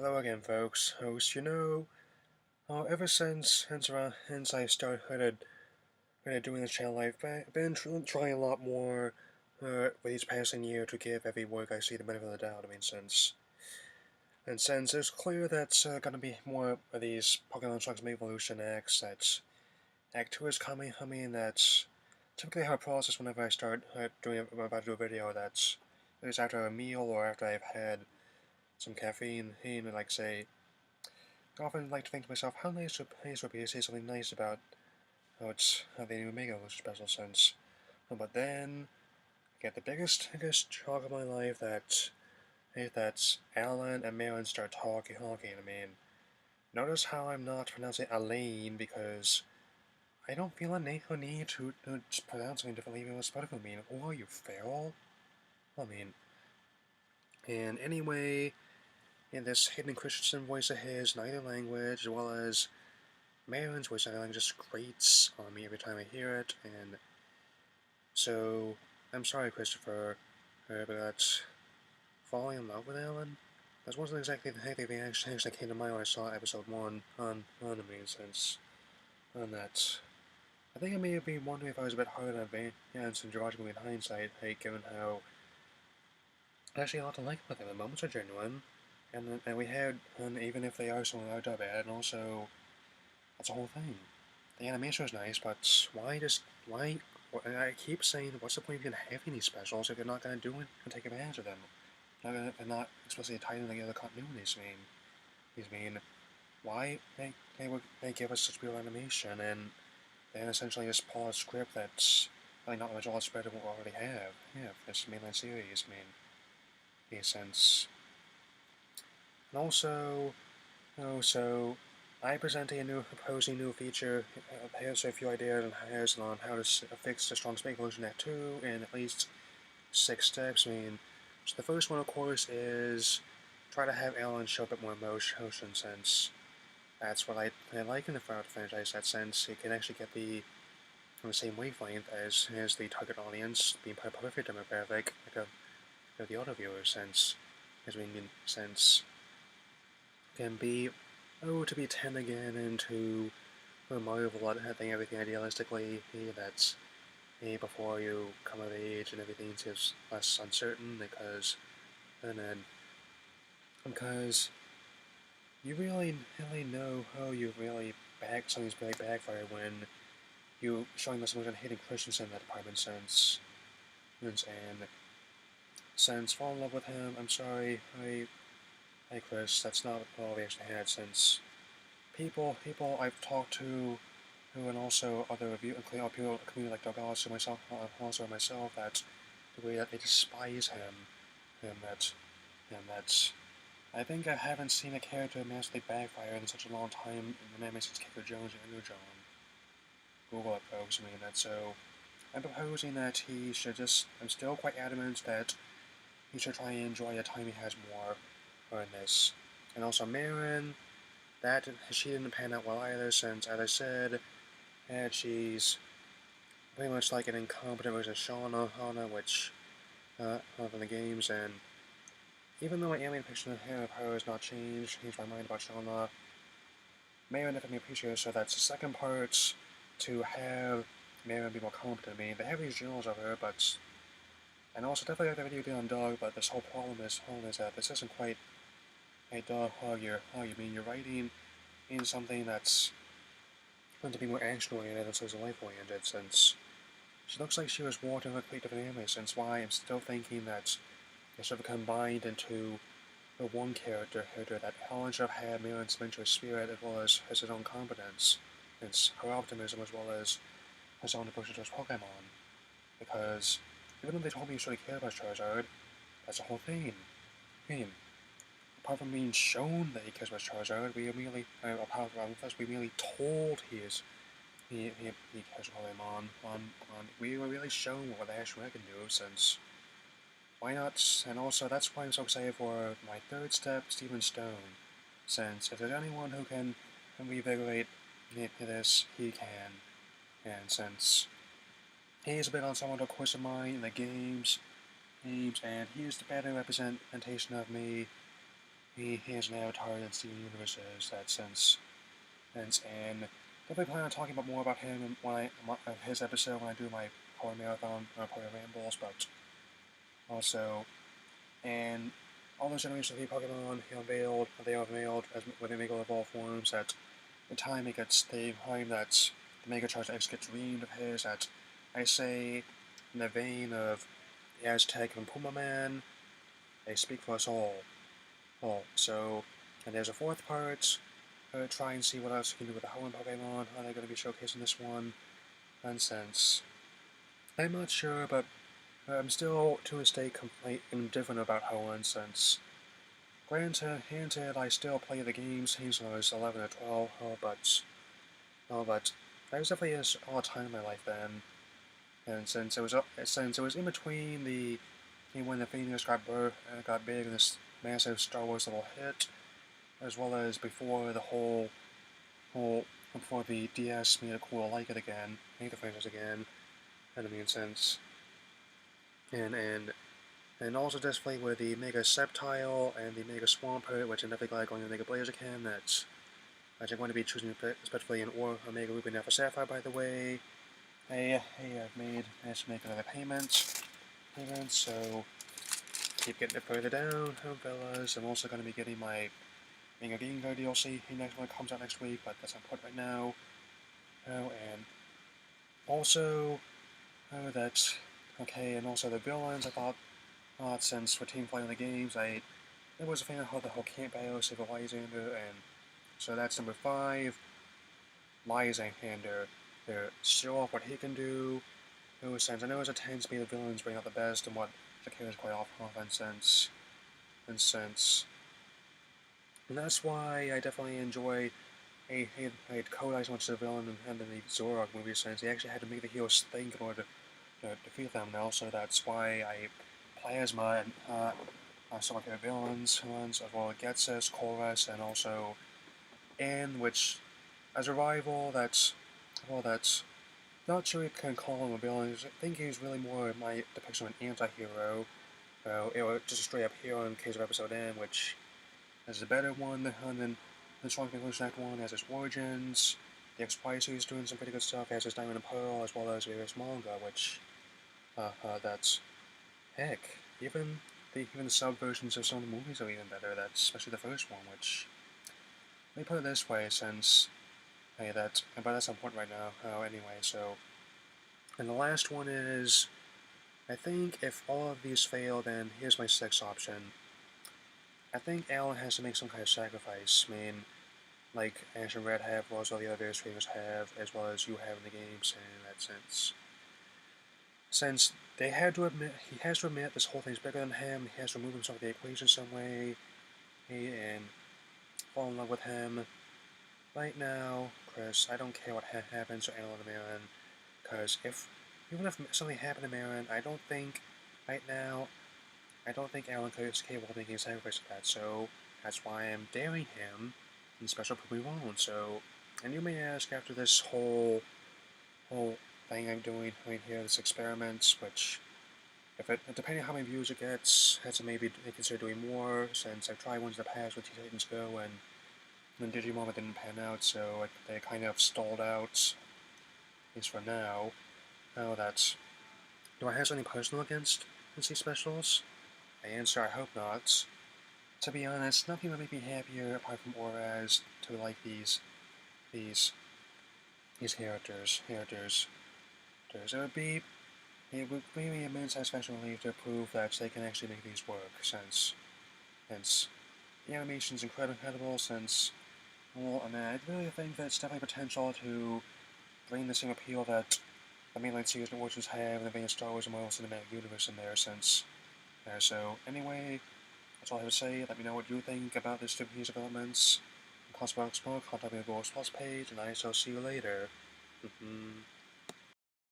Hello again, folks. Host, ever since I started doing this channel, I've been trying a lot more with each passing year to give every work I see the benefit of the doubt. Since it's clear that's gonna be more of these Pokemon Transform Evolution acts, that Act 2 is coming. That's typically how I process whenever I start I'm about to do a video. That's it's after a meal or after I've had some caffeine, and like say. I often like to think to myself, how nice would be to say something nice about how they make a special sense. But then I get the biggest shock of my life that's Alan and Marin start talking. Notice how I'm not pronouncing Elaine because I don't feel a need to pronounce something differently even what's medical mean. Who are you, feral? I mean, and anyway, in this Hayden Christensen voice of his, neither language, as well as Marin's voice acting just grates on me every time I hear it, and so I'm sorry, Christopher, but falling in love with Alan? That wasn't exactly the reaction that came to mind when I saw episode 1 on me, since on that. I think I may be wondering if I was a bit harder on Vance and George in hindsight, given how actually a lot to like about them. The moments are genuine, and we had, and even if they are some are bad, and also that's the whole thing. The animation was nice, but why? I keep saying, what's the point of even having these specials if you're not going to do it and take advantage of them? They're not explicitly tied together continuities. Why they give us such beautiful animation and then essentially just pull a script that's really not much all spread of what we already have. Yeah, this mainline series. In a sense. And also, so I present proposing new feature. Here's a few ideas on how to fix the strong spike illusion at 2 in at least 6 steps. So the first one, of course, is try to have Alan show a bit more emotion, since that's what I like in the Final franchise. That sense he can actually get on the same wavelength as the target audience, being part of a perfect demographic, like the other viewers, since can be to be 10 again and to marvel at having everything idealistically. That's before you come of age and everything seems less uncertain because you really know how you really something's really backfire when you showing this much on Hayden Christensen in that department since fall in love with him. I'm sorry, hi Chris, that's not all we actually had, since people I've talked to who and also other review including people community like Doug also myself that the way that they despise him that's I think I haven't seen a character massively backfire in such a long time in the anime since Kicker Jones and Andrew John. Google it, folks. So I'm proposing that he should I'm still quite adamant that he should try and enjoy the time he has more in this. And also Marin, that she didn't pan out well either, since, as I said, she's pretty much like an incompetent version of Shauna, which from the games, and even though my alien depiction of her has not changed my mind about Shauna, Marin definitely appreciates her. That's the second part to have Marin be more competent. They have these journals of her, but and also definitely like the video you did on Doug, but this whole problem is that this isn't quite a Doug you're writing in something that's meant to be more action oriented than sort of life oriented, since she looks like she was warped in a complete different anime, since why I'm still thinking that they sort of combined into the one character that Alan should have had Marin's adventurous spirit as well as his own competence, his her optimism as well as his own devotion to his Pokemon. Because even though they told me you should care about Charizard, that's the whole thing. Apart from being shown that he cares about Charizard, we immediately, apart from us, we merely told he cares about Pokemon. We were really shown what the actual can do, since why not? And also, that's why I'm so excited for my third step, Steven Stone. Since if there's anyone who can reinvigorate this, he can. And since he is a bit on somewhat of a course of mine in the games, and he is the better representation of me he has an avatar in Steven Universe's that sense. And definitely plan on talking about more about him when his episode when I do my power marathon or power rambles, but also and all those generations of the Pokemon they are unveiled as when they make all evolved forms at the time it gets the time that the Mega Charge X gets dreamed of his that I say in the vein of the Aztec and Puma Man, they speak for us all. So and there's a fourth part. Try and see what else you can do with the Hoenn Pokemon. Are they going to be showcasing this one? Nonsense. I'm not sure, but I'm still to this day indifferent about Hoenn since, granted, I still play the games since I was 11 or 12, but there was definitely a lot of time in my life then, and since it was in between when the Phoenix got big and this massive Star Wars level hit, as well as before before the DS made it cool to like it again, make the franchise again, and I mean since and also definitely with the Mega Sceptile and the Mega Swampert, which I'm definitely glad going to Mega Blaziken, that's which I'm going to be choosing especially an Omega Ruby and Alpha Sapphire, by the way. I've managed to make another payment, so keep getting it further down, fellas. I'm also going to be getting my Mega Gengar DLC next one comes out next week, but that's not important right now. And also, that's okay, and also the villains, I thought, since for Team Fight in the games, I was a fan of the whole Camp Battle, Save Lysander, and so that's number 5, Lysander. Show off what he can do. In a sense, I know as it tends to be the villains bring out the best and what the characters quite often and that's why I definitely enjoy I had Kodai so much as a villain and then the Zorok movie since he actually had to make the heroes think in order to defeat them, and also that's why I Plasma and some of my favorite villains as well as Getsus, Chorus, and also which as a rival that's not sure you can call him a villain. I think he's really more my depiction of an anti-hero. It was just a straight up hero in case of episode N, which is a better one than the Strong Conclusion Act 1, has its origins. The X-Price is doing some pretty good stuff, has its Diamond and Pearl, as well as various manga, which, that's, heck, even the sub-versions of some of the movies are even better, that's, especially the first one, which, let me put it this way, since, hey, but that's important right now, anyway, so, and the last one is, I think if all of these fail, then here's my 6th option. I think Alan has to make some kind of sacrifice. I mean, like Ash and Red have, or as well the other various streamers have, as well as you have in the games, in that sense. Since he has to admit this whole thing's bigger than him, he has to remove himself from the equation some way, and fall in love with him. Right now, Chris, I don't care what happens to Alan and Marin, because even if something happened to Marin, right now, I don't think Alan is capable of making a sacrifice of that, so that's why I'm daring him in special Poopy Round. So, and you may ask after this whole thing I'm doing right here, this experiment, which, depending on how many views it gets, has to maybe consider doing more, since I've tried ones in the past with Titans Go, and then Digimon it didn't pan out, so they kind of stalled out, at least for now. Now that's, do I have something personal against NC Specials? I answer, I hope not. To be honest, nothing would make me happier apart from Auras to like these characters. It would be an immense satisfaction relief to prove that they can actually make these work, since the animation's incredible, well, I mean, I really think that it's definitely potential to bring the same appeal that the mainline series and Origins have in the vein of Star Wars and Marvel Cinematic Universe in there, so anyway, that's all I have to say. Let me know what you think about this different developments. Contact me on the Google Plus page, and I shall see you later.